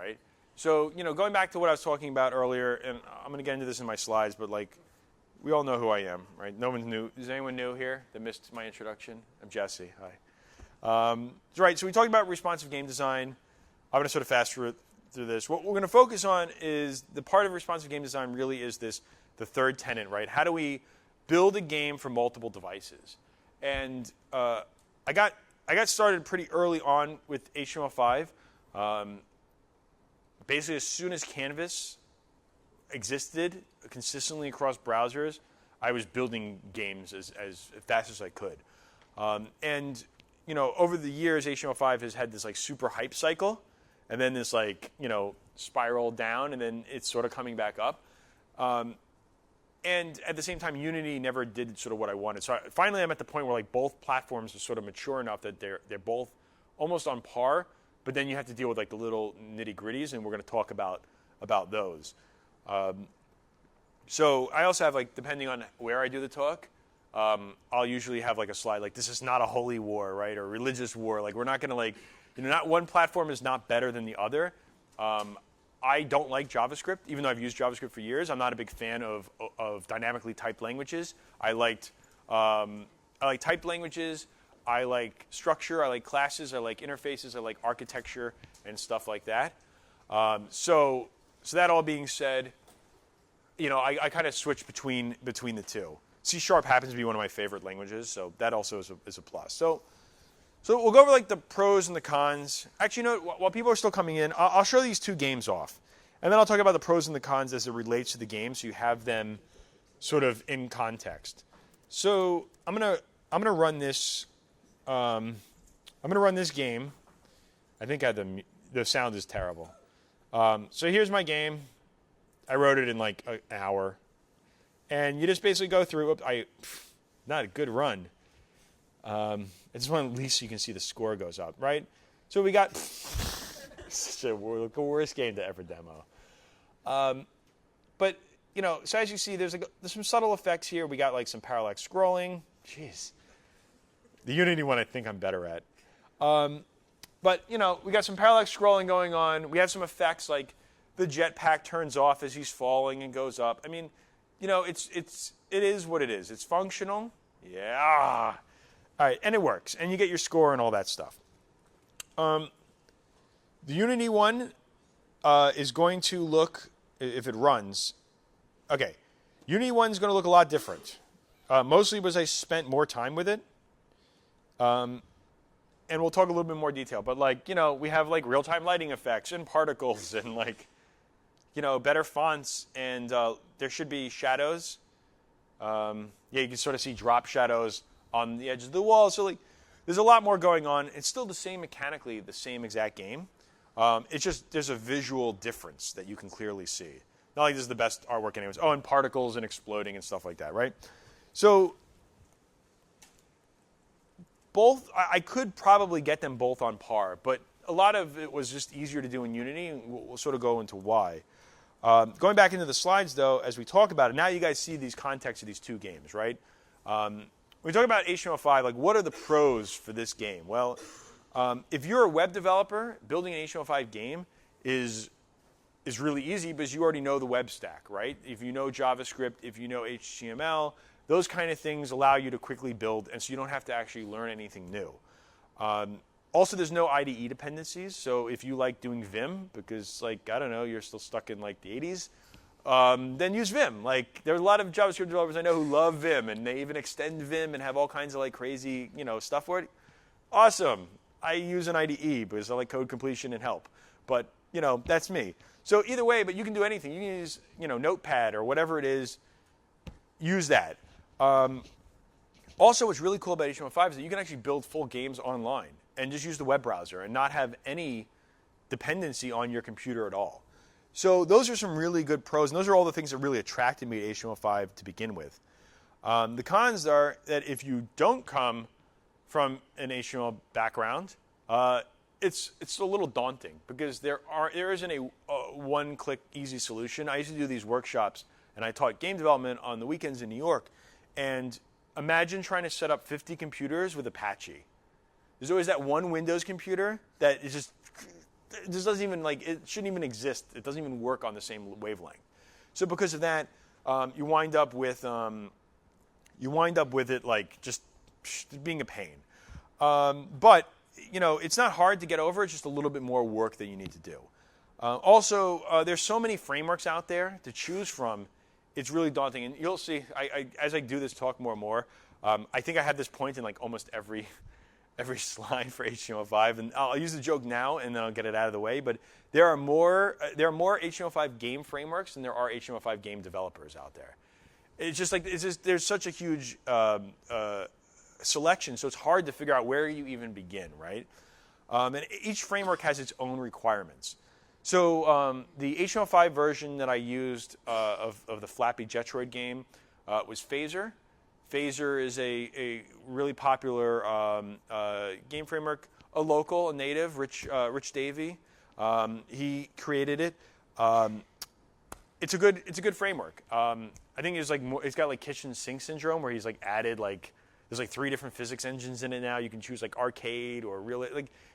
right? So, going back to what I was talking about earlier, and I'm going to get into this in my slides, but like, we all know who I am, right? No one's new. Is anyone new here that missed my introduction? I'm Jesse. Hi. Right, so we talked about responsive game design. I'm going to sort of fast through this. What we're going to focus on is the part of responsive game design really is the third tenet, right? How do we build a game for multiple devices? And I got started pretty early on with HTML5. Basically, as soon as Canvas existed consistently across browsers, I was building games as fast as I could. And over the years, HTML5 has had this like super hype cycle, and then this like spiral down, and then it's sort of coming back up. And at the same time, Unity never did sort of what I wanted. So finally, I'm at the point where like both platforms are sort of mature enough that they're both almost on par. But then you have to deal with like the little nitty gritties, and we're going to talk about those. So I also have like, depending on where I do the talk, I'll usually have like a slide like, this is not a holy war, right, or religious war. Like we're not going to like, not one platform is not better than the other. I don't like JavaScript, even though I've used JavaScript for years. I'm not a big fan of dynamically typed languages. I like typed languages. I like structure, I like classes, I like interfaces, I like architecture and stuff like that. So that all being said, I kind of switch between the two. C# happens to be one of my favorite languages, so that also is a plus. So we'll go over like the pros and the cons. Actually, while people are still coming in, I'll show these two games off, and then I'll talk about the pros and the cons as it relates to the game, so you have them sort of in context. So I'm gonna run this. I'm going to run this game. I think the sound is terrible. So here's my game. I wrote it in like an hour. And you just basically go through. Not a good run. I just want at least so you can see the score goes up, right? So we got such the worst game to ever demo. But, so as you see, there's some subtle effects here. We got like some parallax scrolling. Jeez. The Unity one I think I'm better at. But, we got some parallax scrolling going on. We have some effects like the jetpack turns off as he's falling and goes up. I mean, it is what it is. It's functional. Yeah. All right, and it works. And you get your score and all that stuff. The Unity one is going to look, if it runs, okay, Unity one is going to look a lot different. Mostly because I spent more time with it. And we'll talk a little bit more detail, but like, we have like real-time lighting effects and particles and like, better fonts, and there should be shadows. You can sort of see drop shadows on the edges of the wall. So like, there's a lot more going on. It's still the same mechanically, the same exact game. It's just there's a visual difference that you can clearly see. Not like this is the best artwork anyways. Oh, and particles and exploding and stuff like that, right? So both, I could probably get them both on par, but a lot of it was just easier to do in Unity, and we'll sort of go into why. Going back into the slides, though, as we talk about it, now you guys see these contexts of these two games, right? When we talk about HTML5, like what are the pros for this game? Well, if you're a web developer, building an HTML5 game is really easy because you already know the web stack, right? If you know JavaScript, if you know HTML, those kind of things allow you to quickly build, and so you don't have to actually learn anything new. Also, there's no IDE dependencies, so if you like doing Vim, because, like, I don't know, you're still stuck in, like, the 80s, then use Vim. Like, there are a lot of JavaScript developers I know who love Vim, and they even extend Vim and have all kinds of, like, crazy, stuff for it. Awesome. I use an IDE because I like code completion and help. But, that's me. So either way, but you can do anything. You can use, Notepad or whatever it is. Use that. Also, what's really cool about HTML5 is that you can actually build full games online and just use the web browser and not have any dependency on your computer at all. So those are some really good pros, and those are all the things that really attracted me to HTML5 to begin with. The cons are that if you don't come from an HTML background, it's a little daunting because there isn't a one-click easy solution. I used to do these workshops, and I taught game development on the weekends in New York. And imagine trying to set up 50 computers with Apache. There's always that one Windows computer that is just this doesn't even it shouldn't even exist. It doesn't even work on the same wavelength. So because of that, you wind up with it just being a pain. But it's not hard to get over. It's just a little bit more work that you need to do. Also, there's so many frameworks out there to choose from. It's really daunting, and you'll see. As I do this talk more and more, I think I have this point in almost every slide for HTML5, and I'll use the joke now, and then I'll get it out of the way. But there are more HTML5 game frameworks than there are HTML5 game developers out there. It's just there's such a huge selection, so it's hard to figure out where you even begin, right? And each framework has its own requirements. So the HTML5 version that I used of the Flappy Jetroid game was Phaser. Phaser is a really popular game framework, a local, a native, Rich Davey. He created it. It's a good framework. I think it's got kitchen sink syndrome where he's added there's 3 different physics engines in it now. You can choose arcade or real.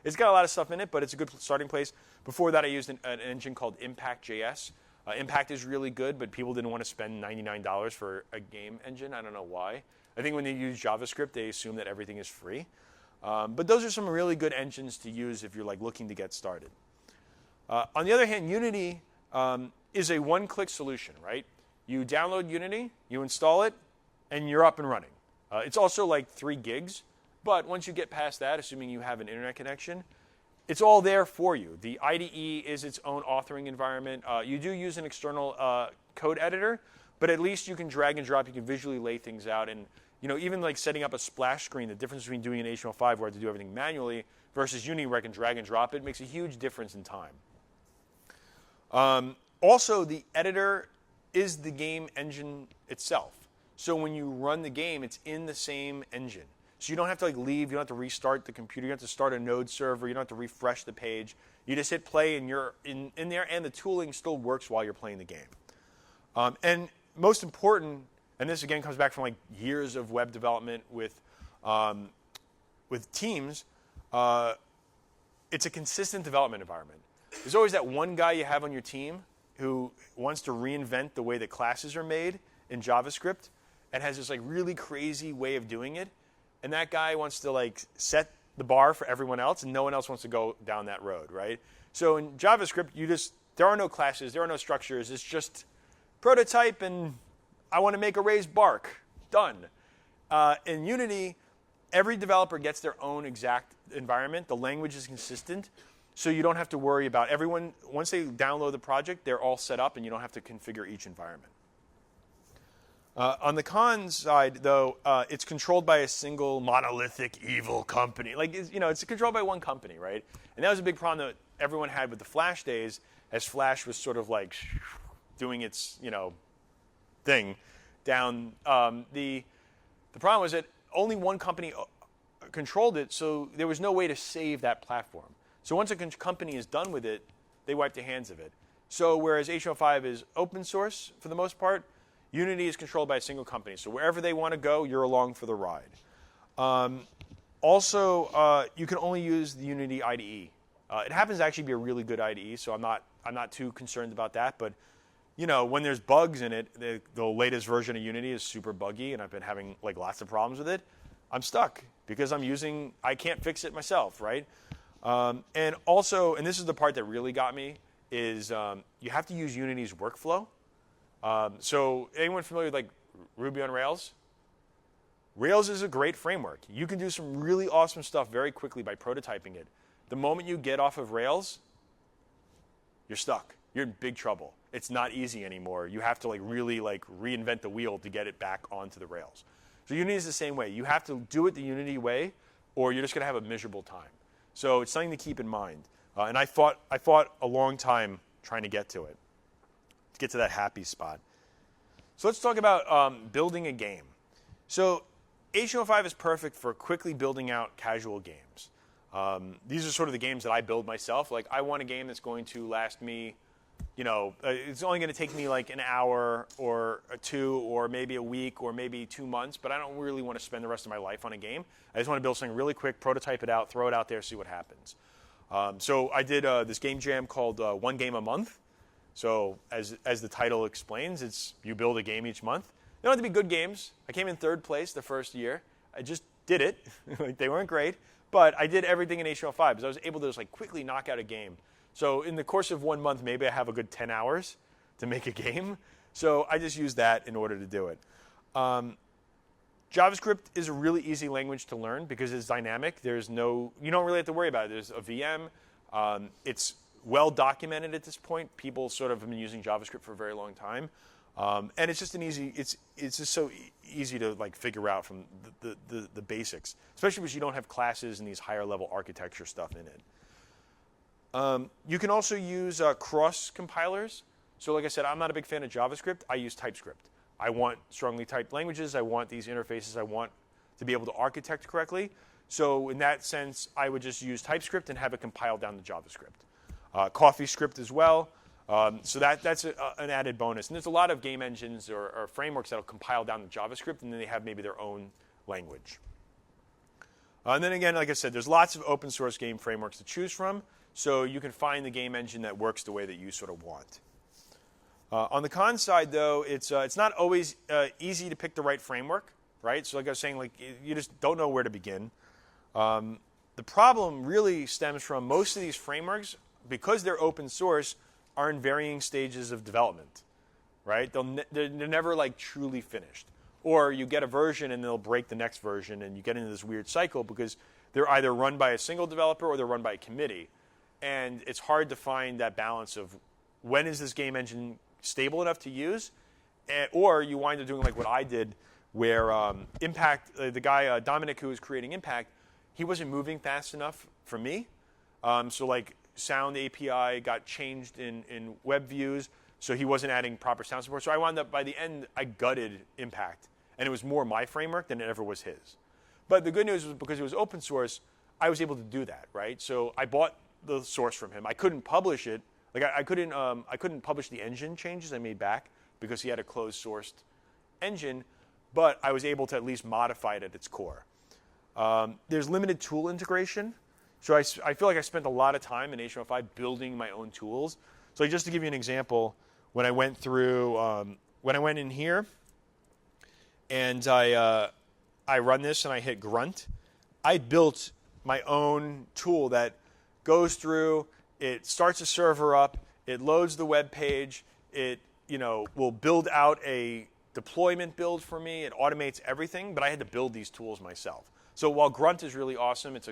It's got a lot of stuff in it, but it's a good starting place. Before that, I used an engine called Impact.js. Impact is really good, but people didn't want to spend $99 for a game engine. I don't know why. I think when they use JavaScript, they assume that everything is free. But those are some really good engines to use if you're looking to get started. On the other hand, Unity is a one-click solution, right? You download Unity, you install it, and you're up and running. It's also 3 gigs, but once you get past that, assuming you have an internet connection, it's all there for you. The IDE is its own authoring environment. You do use an external code editor, but at least you can drag and drop. You can visually lay things out. And even setting up a splash screen, the difference between doing an HTML5 where I have to do everything manually versus Unity where I can drag and drop it makes a huge difference in time. Also, the editor is the game engine itself. So when you run the game, it's in the same engine. So you don't have to leave. You don't have to restart the computer. You don't have to start a node server. You don't have to refresh the page. You just hit play, and you're in there, and the tooling still works while you're playing the game. And most important, and this again comes back from years of web development with teams, it's a consistent development environment. There's always that one guy you have on your team who wants to reinvent the way that classes are made in JavaScript and has this really crazy way of doing it. And that guy wants to set the bar for everyone else, and no one else wants to go down that road, right? So in JavaScript, there are no classes, there are no structures. It's just prototype, and I want to make a raised bark. Done. In Unity, every developer gets their own exact environment. The language is consistent, so you don't have to worry about everyone. Once they download the project, they're all set up, and you don't have to configure each environment. On the cons side, though, it's controlled by a single monolithic evil company. It's controlled by one company, right? And that was a big problem that everyone had with the Flash days, as Flash was sort of doing its thing down. The problem was that only one company controlled it, so there was no way to save that platform. So once a company is done with it, they wipe their hands of it. So whereas HTML5 is open source for the most part, Unity is controlled by a single company. So wherever they want to go, you're along for the ride. Also, you can only use the Unity IDE. It happens to actually be a really good IDE, so I'm not too concerned about that. But when there's bugs in it, the latest version of Unity is super buggy, and I've been having lots of problems with it. I'm stuck because I can't fix it myself, right? And also, and this is the part that really got me, is you have to use Unity's workflow. So anyone familiar with Ruby on Rails? Rails is a great framework. You can do some really awesome stuff very quickly by prototyping it. The moment you get off of Rails, you're stuck. You're in big trouble. It's not easy anymore. You have to really reinvent the wheel to get it back onto the Rails. So Unity is the same way. You have to do it the Unity way, or you're just going to have a miserable time. So it's something to keep in mind. And I fought a long time trying to get to it, to get to that happy spot. So let's talk about building a game. So HTML5 is perfect for quickly building out casual games. These are sort of the games that I build myself. I want a game that's going to last me, it's only going to take me an hour or 2 or maybe a week or maybe 2 months, but I don't really want to spend the rest of my life on a game. I just want to build something really quick, prototype it out, throw it out there, see what happens. So I did this game jam called One Game a Month. So as the title explains, it's you build a game each month. They don't have to be good games. I came in third place the first year. I just did it. Like, they weren't great, but I did everything in HTML5 because I was able to just like quickly knock out a game. So in the course of 1 month, maybe I have a good 10 hours to make a game. So I just used that in order to do it. JavaScript is a really easy language to learn because it's dynamic. You don't really have to worry about it. There's a VM. It's well documented at this point. People sort of have been using JavaScript for a very long time. And it's just it's just so easy to like figure out from the basics, especially because you don't have classes and these higher level architecture stuff in it. You can also use cross compilers. So like I said, I'm not a big fan of JavaScript. I use TypeScript. I want strongly typed languages. I want these interfaces. I want to be able to architect correctly. So in that sense, I would just use TypeScript and have it compiled down to JavaScript. CoffeeScript as well. So that's an added bonus. And there's a lot of game engines or frameworks that will compile down to JavaScript, and then they have maybe their own language. And then again, like I said, there's lots of open source game frameworks to choose from. So you can find the game engine that works the way that you sort of want. On the con side, though, it's not always easy to pick the right framework, right? So like I was saying, like you just don't know where to begin. The problem really stems from most of these frameworks, because they're open source, are in varying stages of development, right? They're never like truly finished. Or you get a version and they'll break the next version, and you get into this weird cycle because they're either run by a single developer or they're run by a committee. And it's hard to find that balance of when is this game engine stable enough to use, or you wind up doing like what I did, where Impact, the guy Dominic who was creating Impact, he wasn't moving fast enough for me. So like sound API got changed in web views, so he wasn't adding proper sound support. So I wound up, by the end, I gutted Impact, and it was more my framework than it ever was his. But the good news was because it was open source, I was able to do that, right? So I bought the source from him. I couldn't publish it. Like I couldn't publish the engine changes I made back because he had a closed sourced engine, but I was able to at least modify it at its core. There's limited tool integration. So I feel like I spent a lot of time in HTML5 building my own tools. So just to give you an example, when I went in here and I run this and I hit grunt, I built my own tool that goes through, it starts a server up, it loads the web page, it will build out a deployment build for me, it automates everything, but I had to build these tools myself. So while grunt is really awesome, it's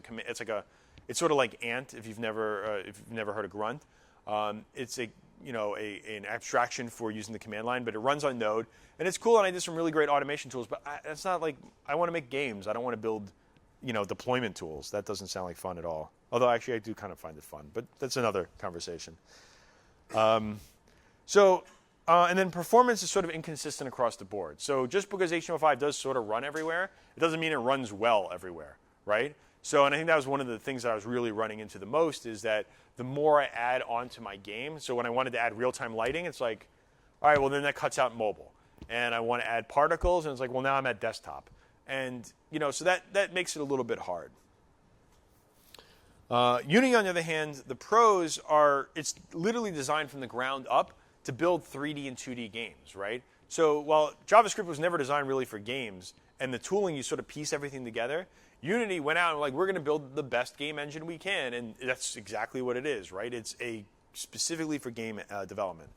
sort of like Ant if you've never heard of grunt. It's an abstraction for using the command line, but it runs on Node, and it's cool. And I did some really great automation tools, but it's not like I want to make games. I don't want to build deployment tools. That doesn't sound like fun at all. Although actually I do kind of find it fun, but that's another conversation. And then performance is sort of inconsistent across the board. So just because HTML5 does sort of run everywhere, it doesn't mean it runs well everywhere, right? So, and I think that was one of the things that I was really running into the most, is that the more I add onto my game, so when I wanted to add real-time lighting, it's like, all right, well, then that cuts out mobile. And I want to add particles, and it's like, well, now I'm at desktop. And, so that makes it a little bit hard. Unity, on the other hand, the pros are, it's literally designed from the ground up to build 3D and 2D games, right? So while JavaScript was never designed really for games, and the tooling, you sort of piece everything together, Unity went out and like, we're going to build the best game engine we can, and that's exactly what it is, right? It's specifically for game development.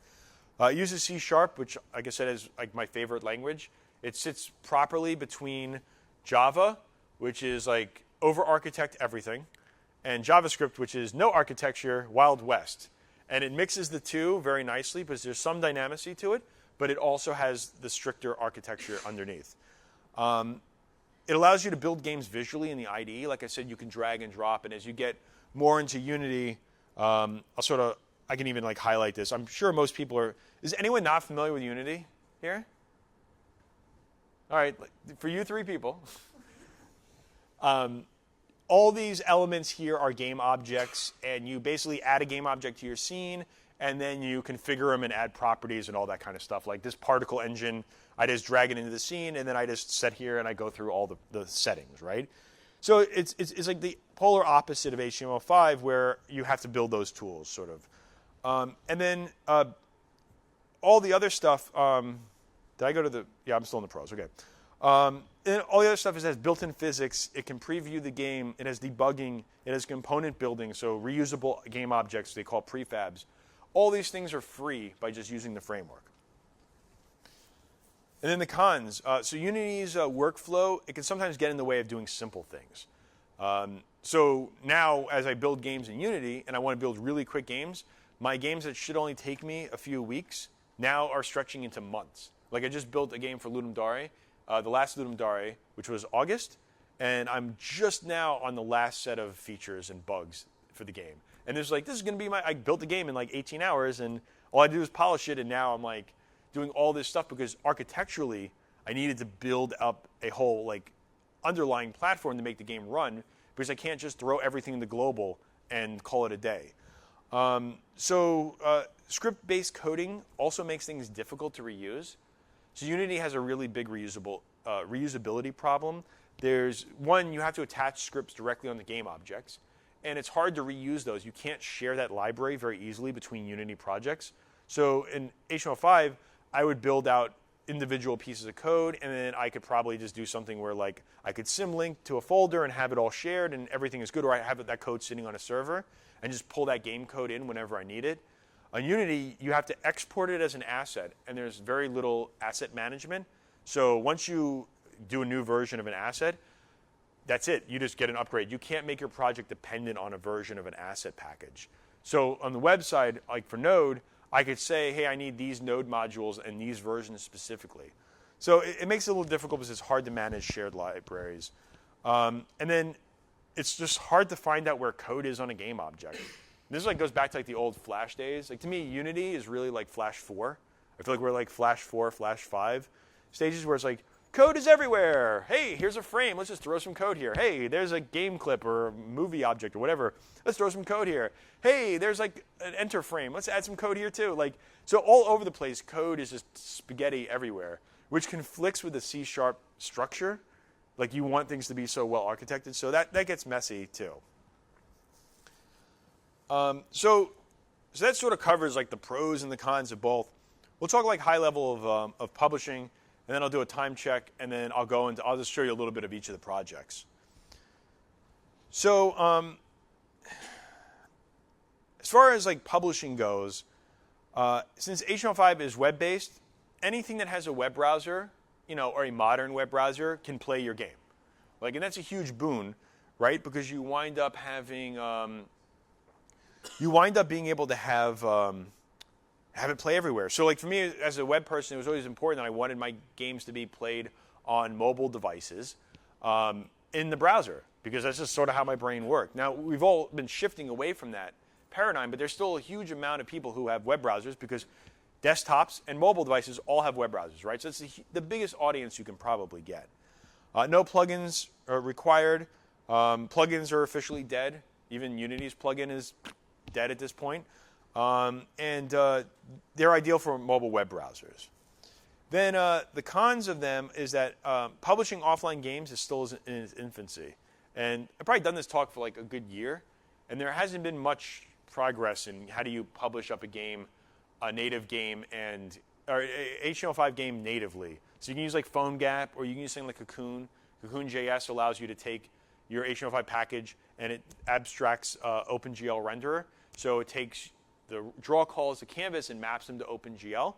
It uses C#, which, like I said, is like my favorite language. It sits properly between Java, which is like over-architect everything, and JavaScript, which is no architecture, Wild West. And it mixes the two very nicely because there's some dynamicy to it, but it also has the stricter architecture underneath. It allows you to build games visually in the IDE. Like I said, you can drag and drop, and as you get more into Unity, I can even like highlight this. I'm sure most people are. Is anyone not familiar with Unity here? All right, for you three people. All these elements here are game objects, and you basically add a game object to your scene, and then you configure them and add properties and all that kind of stuff. Like this particle engine, I just drag it into the scene, and then I just set here and I go through all the settings, right? So it's like the polar opposite of HTML5, where you have to build those tools, sort of. And then all the other stuff. Did I go to the? Yeah, I'm still in the pros. Okay. And all the other stuff has built-in physics. It can preview the game. It has debugging. It has component building, so reusable game objects they call prefabs. All these things are free by just using the framework. And then the cons. So Unity's workflow, it can sometimes get in the way of doing simple things. So now, as I build games in Unity, and I want to build really quick games, my games that should only take me a few weeks now are stretching into months. Like I just built a game for Ludum Dare, the last Ludum Dare, which was August, and I'm just now on the last set of features and bugs for the game. And there's like, this is going to be I built the game in like 18 hours, and all I do is polish it, and now I'm like doing all this stuff because architecturally, I needed to build up a whole like underlying platform to make the game run, because I can't just throw everything in the global and call it a day. Script-based coding also makes things difficult to reuse. So Unity has a really big reusability problem. There's one, you have to attach scripts directly on the game objects, and it's hard to reuse those. You can't share that library very easily between Unity projects. So in HTML5, I would build out individual pieces of code, and then I could probably just do something where like I could symlink to a folder and have it all shared and everything is good, or I have that code sitting on a server and just pull that game code in whenever I need it. On Unity, you have to export it as an asset, and there's very little asset management. So once you do a new version of an asset, that's it. You just get an upgrade. You can't make your project dependent on a version of an asset package. So on the web side, like for Node, I could say, hey, I need these Node modules and these versions specifically. So it makes it a little difficult because it's hard to manage shared libraries. And then it's just hard to find out where code is on a game object. This like goes back to like the old Flash days. Like to me, Unity is really like Flash 4. I feel like we're like Flash 4, Flash 5 stages where it's like, code is everywhere. Hey, here's a frame. Let's just throw some code here. Hey, there's a game clip or a movie object or whatever. Let's throw some code here. Hey, there's like an enter frame. Let's add some code here too. Like, so all over the place, code is just spaghetti everywhere, which conflicts with the C# structure. Like you want things to be so well architected. So that gets messy too. So that sort of covers like the pros and the cons of both. We'll talk like high level of publishing, and then I'll do a time check, and then I'll just show you a little bit of each of the projects. So as far as like publishing goes, since HTML5 is web-based, anything that has a web browser, or a modern web browser can play your game. Like, and that's a huge boon, right? Because you wind up having being able to have it play everywhere. So like for me as a web person, it was always important that I wanted my games to be played on mobile devices in the browser, because that's just sort of how my brain worked. Now, we've all been shifting away from that paradigm, but there's still a huge amount of people who have web browsers, because desktops and mobile devices all have web browsers, right? So it's the biggest audience you can probably get. No plugins are required. Plugins are officially dead. Even Unity's plugin is dead at this point. And they're ideal for mobile web browsers. Then the cons of them is that publishing offline games is still in its infancy. And I've probably done this talk for like a good year, and there hasn't been much progress in how do you publish up a native game, or a HTML5 game natively. So you can use like PhoneGap, or you can use something like Cocoon. Cocoon.js allows you to take your HTML5 package and it abstracts OpenGL renderer. So it takes the draw calls to Canvas and maps them to OpenGL.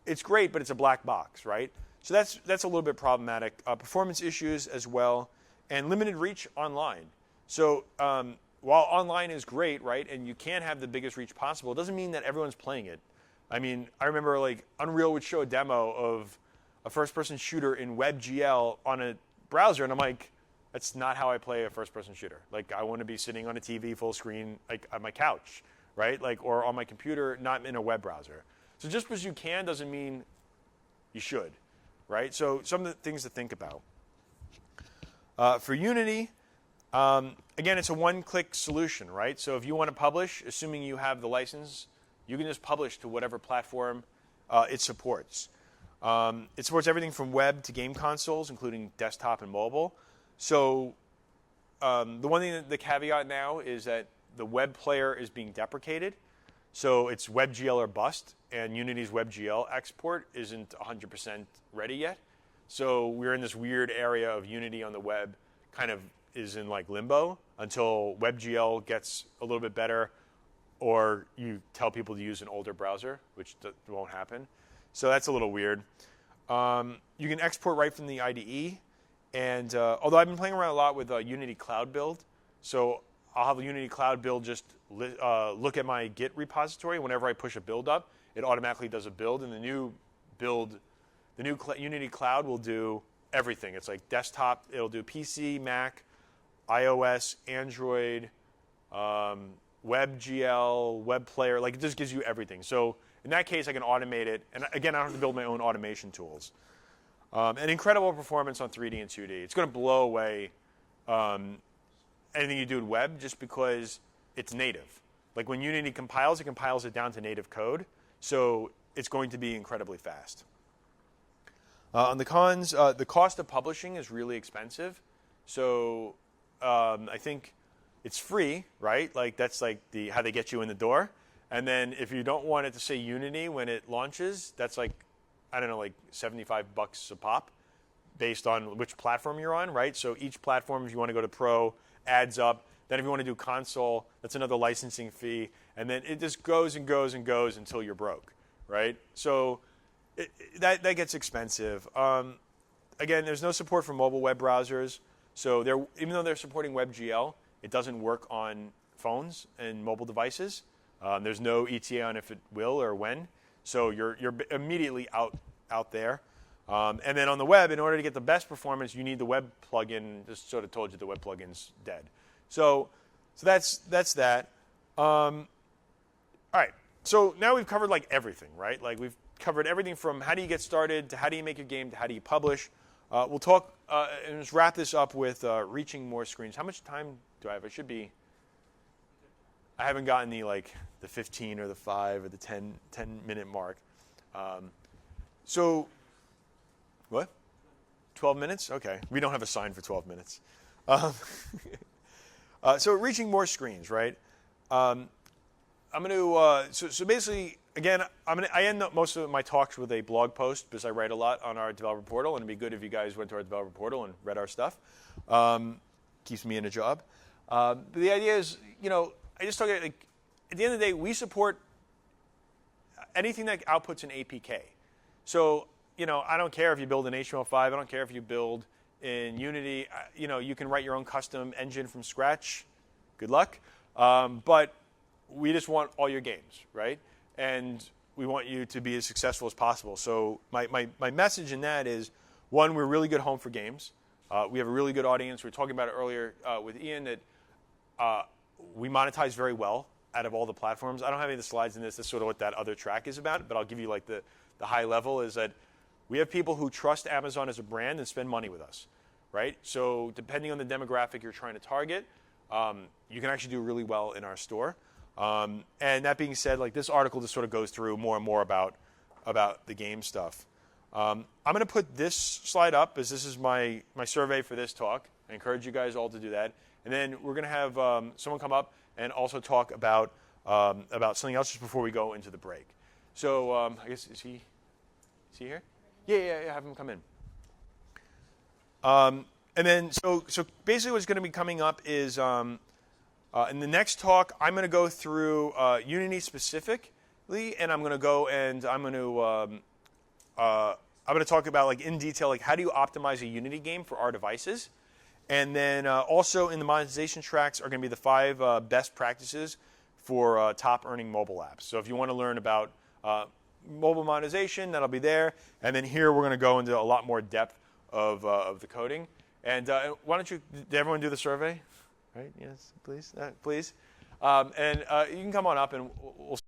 It's great, but it's a black box, right? So that's a little bit problematic. Performance issues as well, and limited reach online. So while online is great, right, and you can have the biggest reach possible, it doesn't mean that everyone's playing it. I mean, I remember like Unreal would show a demo of a first-person shooter in WebGL on a browser, and I'm like, that's not how I play a first-person shooter. Like, I want to be sitting on a TV full screen, like on my couch, right? Like, or on my computer, not in a web browser. So just because you can doesn't mean you should, right? So some of the things to think about. For Unity, again, it's a one-click solution, right? So if you want to publish, assuming you have the license, you can just publish to whatever platform it supports. It supports everything from web to game consoles, including desktop and mobile. So the one thing, the caveat now is that the web player is being deprecated. So it's WebGL or bust, and Unity's WebGL export isn't 100% ready yet. So we're in this weird area of Unity on the web kind of is in like limbo until WebGL gets a little bit better, or you tell people to use an older browser, which won't happen. So that's a little weird. You can export right from the IDE. And although I've been playing around a lot with Unity Cloud Build, so I'll have a Unity Cloud Build just look at my Git repository. Whenever I push a build up, it automatically does a build. And the new build, Unity Cloud will do everything. It's like desktop. It'll do PC, Mac, iOS, Android, WebGL, web player. Like it just gives you everything. So in that case, I can automate it. And again, I don't have to build my own automation tools. And incredible performance on 3D and 2D. It's going to blow away anything you do in web just because it's native. Like when Unity compiles, it compiles it down to native code. So it's going to be incredibly fast. On the cons, the cost of publishing is really expensive. So I think it's free, right? Like that's like how they get you in the door. And then if you don't want it to say Unity when it launches, that's like, I don't know, like $75 a pop based on which platform you're on, right? So each platform, if you want to go to Pro, adds up. Then if you want to do console, that's another licensing fee. And then it just goes and goes and goes until you're broke, right? So that gets expensive. Again, there's no support for mobile web browsers. So even though they're supporting WebGL, it doesn't work on phones and mobile devices. There's no ETA on if it will or when. So you're immediately out there. And then on the web, in order to get the best performance, you need the web plugin. Just sort of told you the web plugin's dead. So that's that. All right. So now we've covered like everything, right? Like we've covered everything from how do you get started to how do you make your game to how do you publish. We'll talk and just wrap this up with reaching more screens. How much time do I have? I haven't gotten the 15 or the 5 or the 10 minute mark. So, what? 12 minutes? Okay. We don't have a sign for 12 minutes. So reaching more screens, right? I'm going to, so basically, again, I end up most of my talks with a blog post because I write a lot on our developer portal, and it'd be good if you guys went to our developer portal and read our stuff. Keeps me in a job. But the idea is, I just talk like at the end of the day, we support anything that outputs an APK. So, I don't care if you build in HTML5. I don't care if you build in Unity. You can write your own custom engine from scratch. Good luck. But we just want all your games, right? And we want you to be as successful as possible. So my message in that is, one, we're a really good home for games. We have a really good audience. We were talking about it earlier with Ian that we monetize very well out of all the platforms. I don't have any of the slides in this. That's sort of what that other track is about. But I'll give you the high level is that we have people who trust Amazon as a brand and spend money with us, right? So depending on the demographic you're trying to target, you can actually do really well in our store. And that being said, this article just sort of goes through more and more about the game stuff. I'm going to put this slide up as this is my survey for this talk. I encourage you guys all to do that. And then we're going to have someone come up and also talk about something else just before we go into the break. So I guess, is he here? Yeah, have him come in. And then, so basically what's going to be coming up is in the next talk, I'm going to go through Unity specifically, and I'm going to go and I'm going to talk about in detail how do you optimize a Unity game for our devices. And then also in the monetization tracks are going to be the 5 best practices for top earning mobile apps. So if you want to learn about mobile monetization, that'll be there. And then here we're going to go into a lot more depth of the coding. And why don't you, did everyone do the survey? Right? Yes, please. Please. And you can come on up and we'll